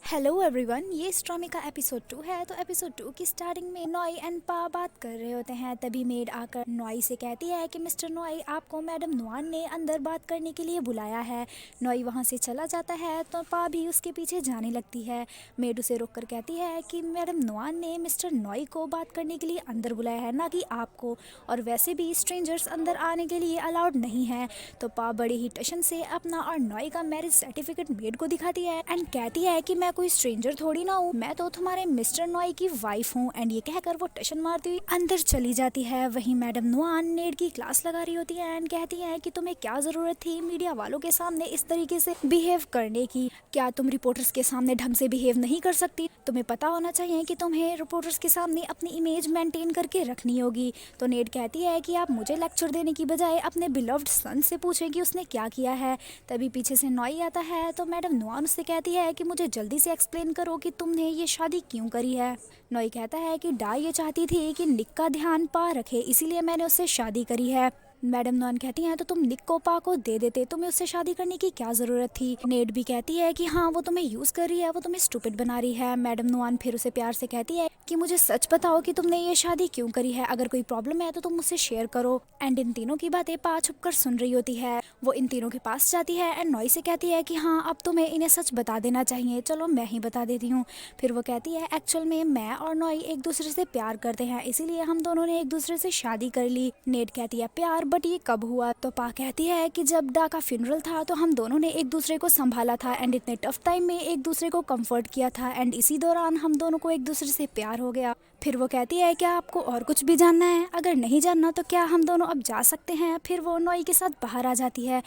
Hello everyone, ये स्ट्रॉमी का episode 2 है। तो एपिसोड 2 की स्टार्टिंग में नॉय एंड पा बात कर रहे होते हैं। तभी मेड आकर नॉय से कहती है कि मिस्टर नॉय, आपको मैडम नुआन ने अंदर बात करने के लिए बुलाया है। नॉय वहाँ से चला जाता है तो पा भी उसके पीछे जाने लगती है। मेड उसे रोक कर कहती है कि मैडम नुआन ने मिस्टर नॉय को बात करने के लिए अंदर बुलाया है, ना कि आपको, और वैसे भी स्ट्रेंजर्स अंदर आने के लिए अलाउड नहीं है। तो पा बड़े ही टशन से अपना और नॉय का मैरिज सर्टिफिकेट मेड को दिखाती है एंड कहती है कि मैं कोई स्ट्रेंजर थोड़ी ना हूँ, मैं तो तुम्हारे मिस्टर नॉय की वाइफ हूँ। एंड ये कहकर वो टशन मारती हुई अंदर चली जाती है। वहीं मैडम नुआन नेड की क्लास लगा रही होती है एंड कहती है कि तुम्हें क्या जरूरत थी मीडिया वालों के सामने इस तरीके से बिहेव करने की। क्या तुम रिपोर्टर्स के सामने ढंग से बिहेव नहीं कर सकती? तुम्हें पता होना चाहिए कि तुम्हें रिपोर्टर्स के सामने अपनी इमेज मेंटेन करके रखनी होगी। तो नेड कहती है कि आप मुझे लेक्चर देने की बजाय अपने बिलव्ड सन से पूछें कि उसने क्या किया है। तभी पीछे से नॉय आता है तो मैडम नुआन उससे कहती है कि मुझे जल्दी से एक्सप्लेन करो कि तुमने ये शादी क्यों करी है। नॉय कहता है कि डा ये चाहती थी कि निक का ध्यान पा रखे, इसीलिए मैंने उससे शादी करी है। मैडम नॉन कहती हैं तो तुम निक को पा को दे देते, तुम्हें उससे शादी करने की क्या जरूरत थी। नेड भी कहती है कि हाँ, वो तुम्हें यूज कर रही है, वो तुम्हें स्टूपिड बना रही है। मैडम नॉन फिर उसे प्यार से कहती है कि मुझे सच बताओ कि तुमने ये शादी क्यों करी है, अगर कोई प्रॉब्लम है तो तुम मुझसे शेयर करो। एंड इन तीनों की बातें पा छुप कर सुन रही होती है। वो इन तीनों के पास जाती है एंड नॉय से कहती है कि हाँ, अब तुम्हें इन्हें सच बता देना चाहिए, चलो मैं ही बता देती हूँ। फिर वो कहती है एक्चुअल में मैं और नॉय एक दूसरे से प्यार करते हैं, इसीलिए हम दोनों ने एक दूसरे से शादी कर ली। नेड कहती है प्यार, बट ये कब हुआ? तो पा कहती है कि जब डा का फ्यूनरल था तो हम दोनों ने एक दूसरे को संभाला था एंड इतने टफ टाइम में एक दूसरे को कंफर्ट किया था एंड इसी दौरान हम दोनों को एक दूसरे से प्यार हो गया। फिर वो कहती है क्या आपको और कुछ भी जानना है? अगर नहीं जानना तो क्या हम दोनों अब जा सकते हैं? फिर वो नॉय के साथ बाहर आ जाती है।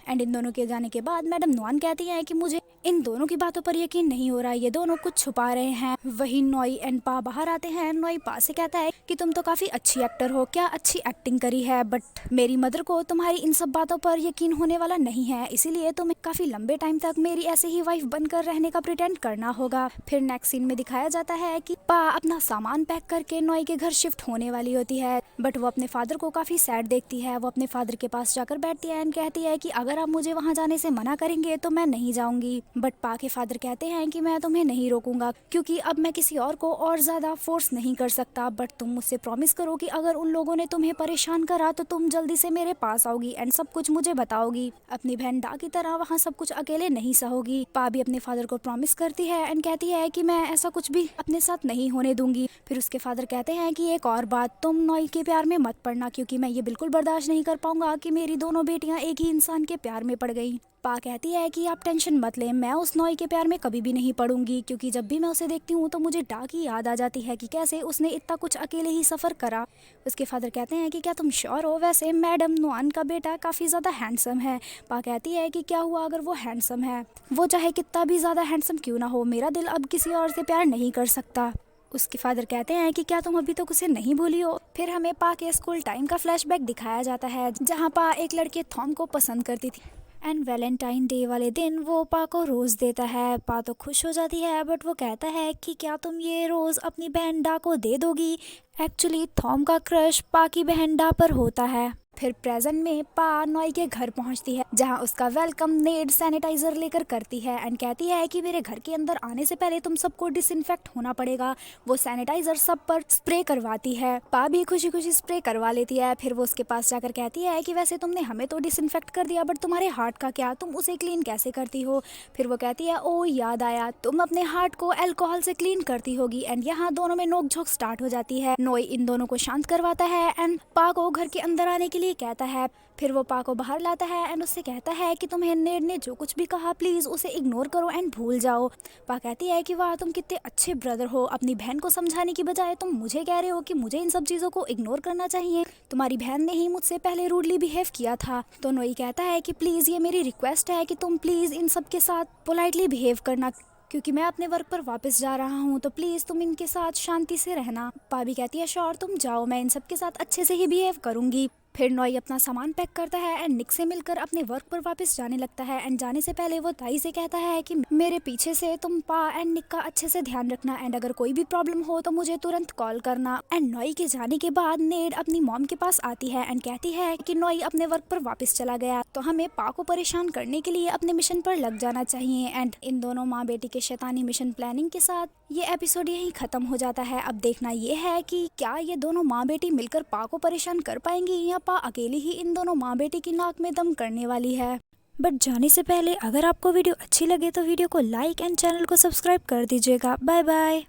एंड इन दोनों के जाने के बाद मैडम नुआन कहती है कि मुझे इन दोनों की बातों पर यकीन नहीं हो रहा, ये दोनों कुछ छुपा रहे हैं। वही नॉय एंड पा बाहर आते हैं। नॉय पा से कहता है कि तुम तो काफी अच्छी एक्टर हो, क्या अच्छी एक्टिंग करी है, बट मेरी मदर को तुम्हारी इन सब बातों पर यकीन होने वाला नहीं है, इसीलिए तुम्हें काफी लंबे टाइम तक मेरी ऐसे ही वाइफ बनकर रहने का प्रिटेंड करना होगा। फिर नेक्स्ट सीन में दिखाया जाता है कि पा अपना सामान पैक करके नॉय के घर शिफ्ट होने वाली होती है, बट वो अपने फादर को काफी सैड देखती है। वो अपने फादर के पास जाकर बैठती है एंड कहती है कि अगर आप मुझे वहाँ जाने से मना करेंगे तो मैं नहीं जाऊंगी। बट पा के फादर कहते हैं कि मैं तुम्हें नहीं रोकूंगा, क्योंकि अब मैं किसी और को और ज्यादा फोर्स नहीं कर सकता, बट तुम मुझसे प्रॉमिस करो कि अगर उन लोगों ने तुम्हें परेशान करा तो तुम जल्दी से मेरे पास आओगी एंड सब कुछ मुझे बताओगी। अपनी बहन डा की तरह वहाँ सब कुछ अकेले नहीं सहोगी। पा भी अपने फादर को प्रॉमिस करती है एंड कहती है कि मैं ऐसा कुछ भी अपने साथ नहीं होने दूंगी। फिर उसके फादर कहते हैं कि एक और बात, तुम नॉय के प्यार में मत पड़ना, क्योंकि मैं ये बिल्कुल बर्दाश्त नहीं कर पाऊंगा कि मेरी दोनों बेटियां एक ही इंसान के प्यार में पड़ गई। पा कहती है कि आप टेंशन मत लें, मैं उस नॉय के प्यार में कभी भी नहीं पड़ूंगी, क्योंकि जब भी मैं उसे देखती हूँ तो मुझे डा की याद आ जाती है कि कैसे उसने इतना कुछ अकेले ही सफर करा। उसके फादर कहते हैं कि क्या तुम श्योर हो? वैसे मैडम नुआन का बेटा काफी ज्यादा हैंडसम है। पा कहती है कि क्या हुआ अगर वो हैंडसम है? वो चाहे कितना भी ज्यादा हैंडसम क्यों ना हो, मेरा दिल अब किसी और से प्यार नहीं कर सकता। उसके फादर कहते हैं कि क्या तुम अभी तक उसे नहीं भूली हो? फिर हमें पा के स्कूल टाइम का फ्लैशबैक दिखाया जाता है, जहाँ पा एक लड़के थॉम को पसंद करती थी एंड वैलेंटाइन डे वाले दिन वो पा को रोज देता है। पा तो खुश हो जाती है, बट वो कहता है कि क्या तुम ये रोज अपनी बहन डा को दे दोगी? एक्चुअली थॉम का क्रश पा की बहन डा पर होता है। फिर प्रेजेंट में पा नॉय के घर पहुंचती है, जहां उसका वेलकम नेड सैनिटाइजर लेकर करती है एंड कहती है कि मेरे घर के अंदर आने से पहले तुम सबको डिसइंफेक्ट होना पड़ेगा। वो सैनिटाइजर सब पर स्प्रे करवाती है। पा भी खुशी खुशी स्प्रे करवा लेती है। फिर वो उसके पास जाकर कहती है कि वैसे तुमने हमें तो डिसइंफेक्ट कर दिया, बट तुम्हारे हार्ट का क्या, तुम उसे क्लीन कैसे करती हो? फिर वो कहती है ओ याद आया, तुम अपने हार्ट को अल्कोहल से क्लीन करती होगी। एंड यहाँ दोनों में नोकझोंक स्टार्ट हो जाती है। नॉय इन दोनों को शांत करवाता है एंड पा को घर के अंदर आने के लिए कहता है। फिर वो पा को बाहर लाता है एंड उससे कहता है कि तुम्हें नेड ने जो कुछ भी कहा प्लीज उसे इग्नोर करो एंड भूल जाओ। पा कहती है कि वाह, तुम कितने अच्छे ब्रदर हो, अपनी बहन को समझाने की बजाय तुम मुझे कह रहे हो कि मुझे इन सब चीजों को इग्नोर करना चाहिए। तुम्हारी बहन ने ही मुझसे पहले रूडली बिहेव किया था। तो नोई कहता है कि प्लीज ये मेरी रिक्वेस्ट है कि तुम प्लीज इन सब के साथ पोलाइटली बिहेव करना, क्योंकि मैं अपने वर्क पर वापस जा रहा हूँ, तो प्लीज तुम इनके साथ शांति से रहना। पा भी कहती है श्योर, तुम जाओ, मैं इन सब के साथ अच्छे से ही बिहेव करूंगी। फिर नॉय अपना सामान पैक करता है एंड निक से मिलकर अपने वर्क पर वापस जाने लगता है एंड जाने से पहले वो ताई से कहता है कि मेरे पीछे से तुम पा एंड निक का अच्छे से ध्यान रखना एंड अगर कोई भी प्रॉब्लम हो तो मुझे तुरंत कॉल करना। एंड नॉय के जाने के बाद नेड अपनी मॉम के पास आती है एंड कहती है कि नॉय अपने वर्क पर वापस चला गया तो हमें पा को परेशान करने के लिए अपने मिशन पर लग जाना चाहिए। एंड इन दोनों माँ बेटी के शैतानी मिशन प्लानिंग के साथ ये एपिसोड यहीं खत्म हो जाता है। अब देखना ये है कि क्या ये दोनों माँ बेटी मिलकर पा को परेशान कर पाएंगी या पा अकेली ही इन दोनों माँ बेटी की नाक में दम करने वाली है। बट जाने से पहले अगर आपको वीडियो अच्छी लगे तो वीडियो को लाइक एंड चैनल को सब्सक्राइब कर दीजिएगा। Bye bye.